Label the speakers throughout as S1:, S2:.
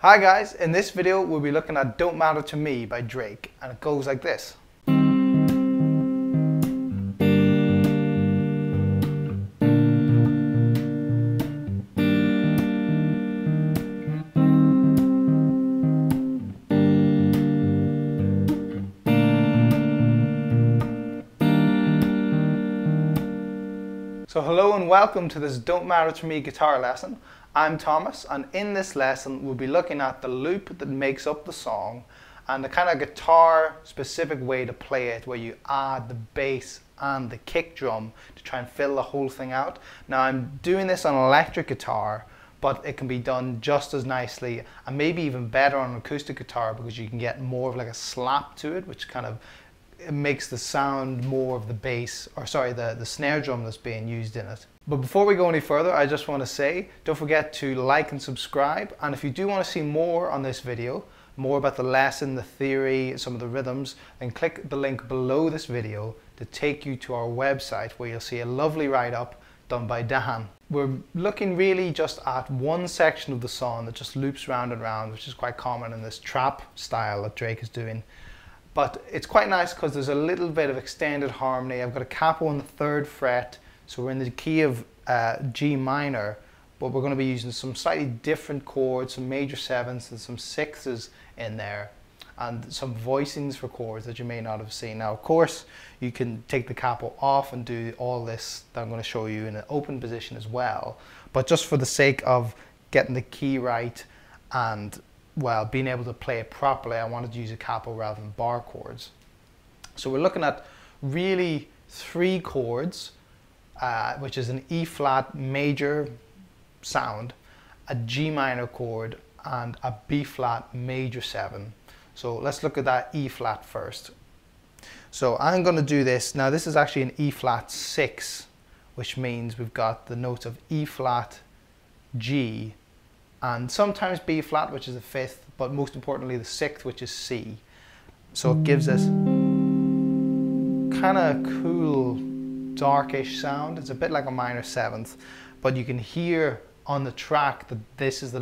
S1: Hi guys, in this video we'll be looking at Don't Matter to Me by Drake, and it goes like this. So hello and welcome to this Don't Matter to Me guitar lesson. I'm Thomas, and in this lesson we'll be looking at the loop that makes up the song and the kind of guitar specific way to play it, where you add the bass and the kick drum to try and fill the whole thing out. Now I'm doing this on electric guitar, but it can be done just as nicely and maybe even better on an acoustic guitar, because you can get more of like a slap to it, which kind of it makes the sound more of the bass, or sorry, the snare drum that's being used in it. But before we go any further, I just want to say, don't forget to like and subscribe. And if you do want to see more on this video, more about the lesson, the theory, some of the rhythms, then click the link below this video to take you to our website, where you'll see a lovely write-up done by Dan. We're looking really just at one section of the song that just loops round and round, which is quite common in this trap style that Drake is doing. But it's quite nice because there's a little bit of extended harmony. I've got a capo on the 3rd fret, so we're in the key of G minor, but we're going to be using some slightly different chords, some major 7s and some 6s in there, and some voicings for chords that you may not have seen. Now of course you can take the capo off and do all this that I'm going to show you in an open position as well, but just for the sake of getting the key right and well, being able to play it properly, I wanted to use a capo rather than bar chords. So we're looking at really 3 chords, which is an E flat major sound, a G minor chord, and a B flat major 7. So let's look at that E flat first. So I'm going to do this. Now this is actually an E flat 6, which means we've got the notes of E flat, G, and sometimes B flat, which is the 5th, but most importantly the 6th, which is C. So it gives us kind of cool darkish sound. It's a bit like a minor 7th, but you can hear on the track that this is the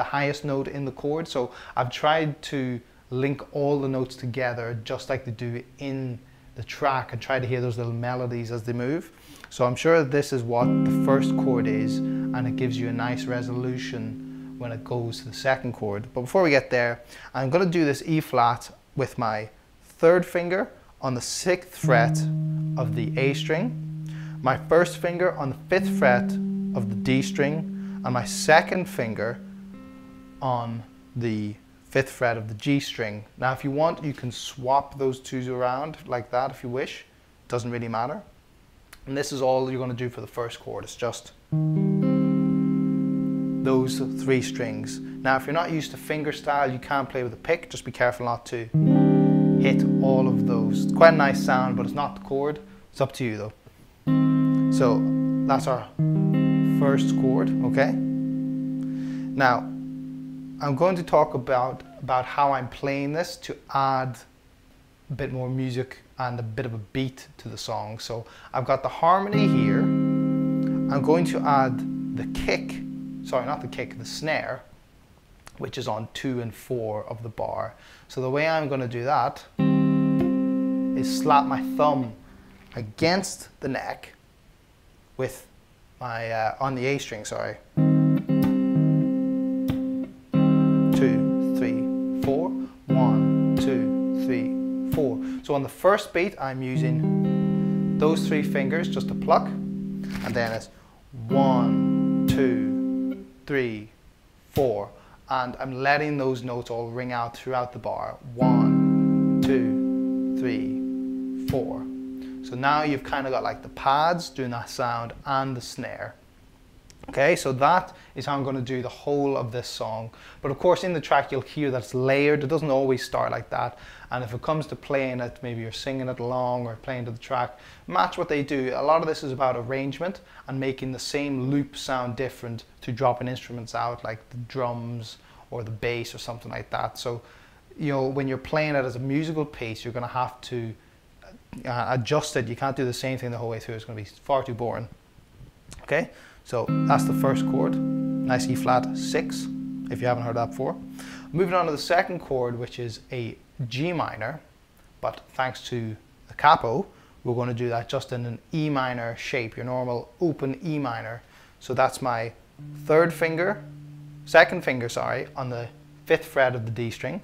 S1: highest note in the chord. So I've tried to link all the notes together just like they do in the track, and try to hear those little melodies as they move. So I'm sure this is what the first chord is, and it gives you a nice resolution when it goes to the 2nd chord. But before we get there, I'm going to do this E flat with my 3rd finger on the 6th fret of the A string, my 1st finger on the 5th fret of the D string, and my 2nd finger on the 5th fret of the G string. Now if you want, you can swap those 2s around like that if you wish. It doesn't really matter. And this is all you're going to do for the 1st chord. It's just those 3 strings. Now if you're not used to finger style, you can play with a pick. Just be careful not to hit all of those. It's quite a nice sound, but it's not the chord. It's up to you though. So that's our 1st chord, okay? Now I'm going to talk about how I'm playing this to add a bit more music and a bit of a beat to the song. So I've got the harmony here. I'm going to add the kick, sorry, not the kick, the snare, which is on 2 and 4 of the bar. So the way I'm going to do that is slap my thumb against the neck with my, on the A string, sorry. 2, 3, 4, 1, 2, 3, 4. So on the first beat, I'm using those 3 fingers just to pluck, and then it's 1, 2, 3, 4, and I'm letting those notes all ring out throughout the bar. 1, 2, 3, 4. So now you've kind of got like the pads doing that sound and the snare. Okay, so that is how I'm going to do the whole of this song. But of course in the track you'll hear that it's layered. It doesn't always start like that. And if it comes to playing it, maybe you're singing it along or playing to the track, match what they do. A lot of this is about arrangement and making the same loop sound different through dropping instruments out, like the drums or the bass or something like that. So, you know, when you're playing it as a musical piece, you're going to have to adjust it. You can't do the same thing the whole way through. It's going to be far too boring. Okay, so that's the 1st chord, nice E flat 6. if you haven't heard that before. Moving on to the second chord, which is a G minor, but thanks to the capo, we're going to do that just in an E minor shape, your normal open E minor. So that's my second finger, on the 5th fret of the D string,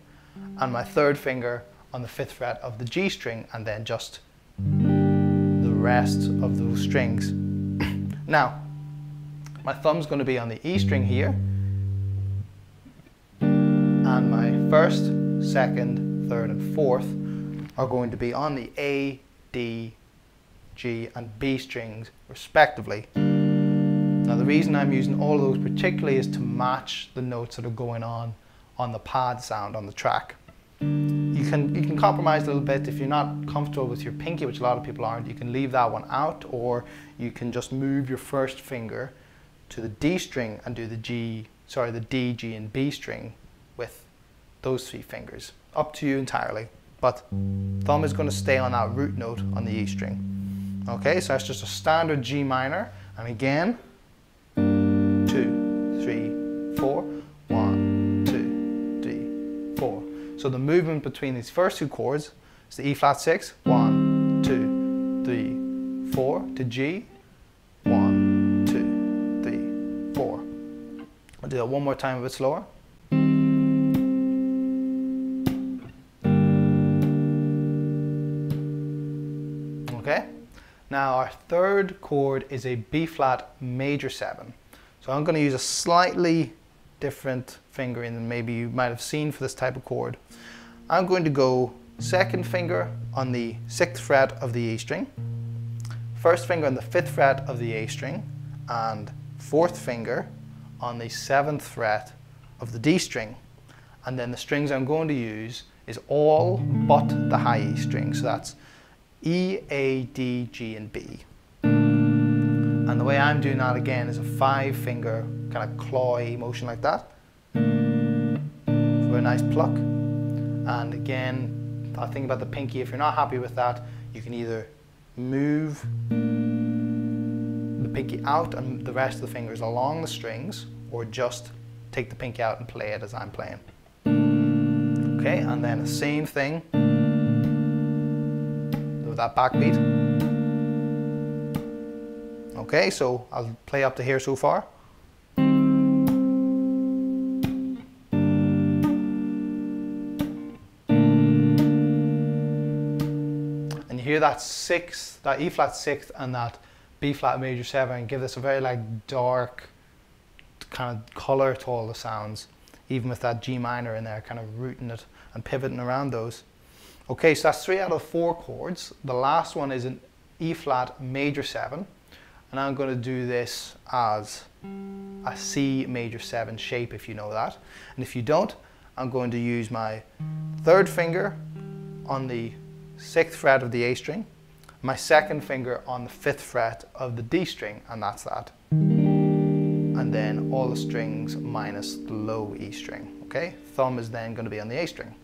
S1: and my third finger on the 5th fret of the G string, and then just the rest of those strings. Now, my thumb's going to be on the E string here, and my 1st, 2nd, 3rd, and 4th are going to be on the A, D, G, and B strings respectively. Now the reason I'm using all of those particularly is to match the notes that are going on the pad sound on the track. You can compromise a little bit if you're not comfortable with your pinky, which a lot of people aren't. You can leave that one out, or you can just move your first finger to the D string and do the D, G, and B string with those 3 fingers. Up to you entirely. But thumb is going to stay on that root note on the E string. Okay, so that's just a standard G minor, and again, 2, 3, 4, 1, 2, 3, 4. So the movement between these first 2 chords is the E flat 6, 1, 2, 3, 4, to G, 1, 2, 3, 4. I'll do that one more time a bit slower. Okay, now our third chord is a B flat major 7. So I'm going to use a slightly different fingering than maybe you might have seen for this type of chord. I'm going to go 2nd finger on the 6th fret of the E string, 1st finger on the 5th fret of the A string, and 4th finger on the 7th fret of the D string. And then the strings I'm going to use is all but the high E string. So that's E, A, D, G, and B. And the way I'm doing that again is a 5-finger kind of clawy motion like that for a nice pluck. And again, I think about the pinky. If you're not happy with that, you can either move the pinky out and the rest of the fingers along the strings, or just take the pinky out and play it as I'm playing. Okay, and then the same thing with that backbeat. Okay, so I'll play up to here so far. And you hear that 6th, that E flat 6th and that B flat major 7, and give this a very like dark kind of colour to all the sounds, even with that G minor in there, kind of rooting it and pivoting around those. Okay, so that's 3 out of 4 chords. The last one is an E flat major 7. And I'm going to do this as a C major 7 shape, if you know that. And if you don't, I'm going to use my 3rd finger on the 6th fret of the A string, my 2nd finger on the 5th fret of the D string, and that's that. And then all the strings minus the low E string. Okay, thumb is then going to be on the A string.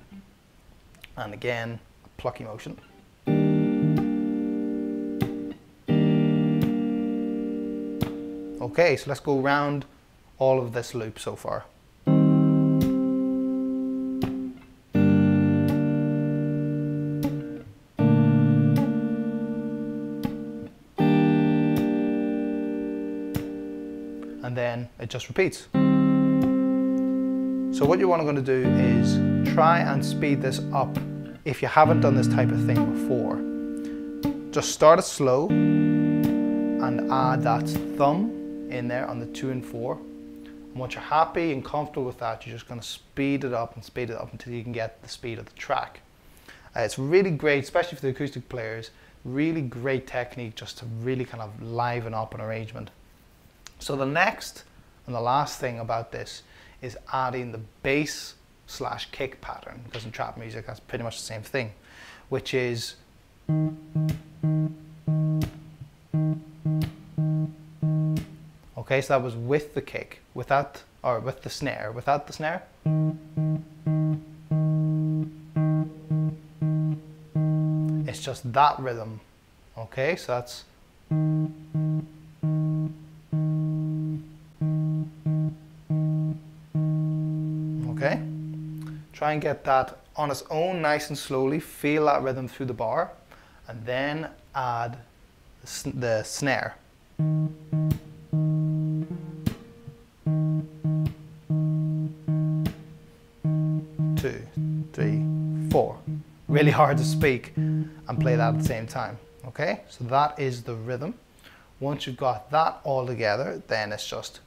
S1: And again, a plucky motion. Okay, so let's go around all of this loop so far. And then it just repeats. So what you're going to do is try and speed this up if you haven't done this type of thing before. Just start it slow and add that thumb in there on the 2 and 4. And once you're happy and comfortable with that, you're just going to speed it up until you can get the speed of the track. It's really great, especially for the acoustic players, really great technique just to really kind of liven up an arrangement. So the next and the last thing about this is adding the bass / kick pattern, because in trap music that's pretty much the same thing, which is okay, so that was with the kick, without, or with the snare, without the snare. It's just that rhythm. Okay, so that's Try and get that on its own nice and slowly. Feel that rhythm through the bar, and then add the snare. 2, 3, 4. Really hard to speak and play that at the same time. Okay, so that is the rhythm. Once you've got that all together, then it's just.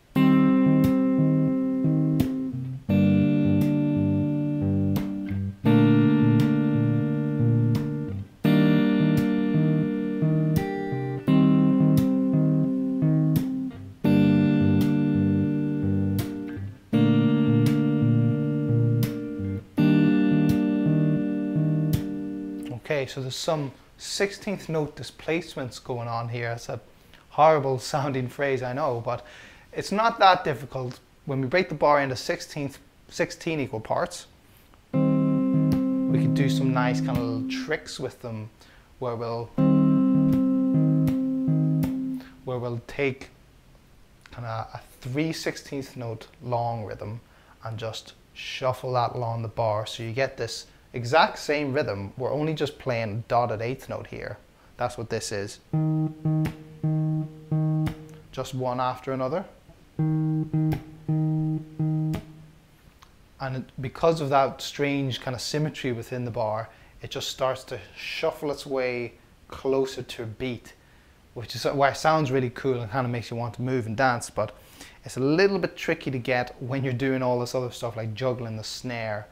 S1: Okay, so there's some 16th note displacements going on here. It's a horrible sounding phrase, I know, but it's not that difficult. When we break the bar into 16 equal parts, we can do some nice kind of little tricks with them where we'll take kind of a 3/16 note long rhythm and just shuffle that along the bar, so you get this exact same rhythm. We're only just playing dotted eighth note here. That's what this is. Just one after another. And because of that strange kind of symmetry within the bar, it just starts to shuffle its way closer to a beat, which is why it sounds really cool and kind of makes you want to move and dance, but it's a little bit tricky to get when you're doing all this other stuff like juggling the snare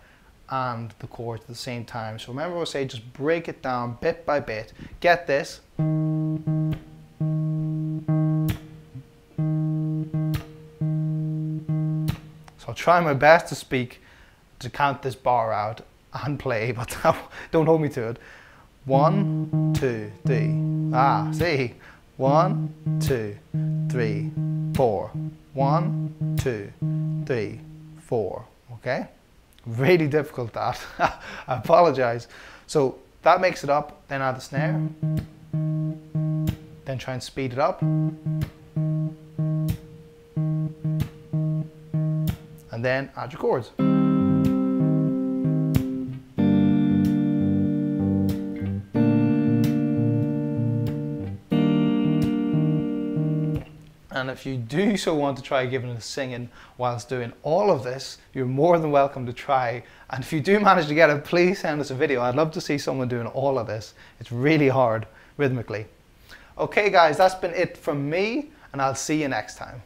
S1: and the chords at the same time. So remember what I say, just break it down bit by bit. Get this. So I'll try my best to speak, to count this bar out and play, but don't hold me to it. 1, 2, 3. Ah, see? 1, 2, 3, 4. 1, 2, 3, 4. Okay? Really difficult that. I apologize. So that makes it up, then add the snare, then try and speed it up, and then add your chords. And if you do so want to try giving it a singing whilst doing all of this, you're more than welcome to try. And if you do manage to get it, please send us a video. I'd love to see someone doing all of this. It's really hard rhythmically. Okay guys, that's been it from me, and I'll see you next time.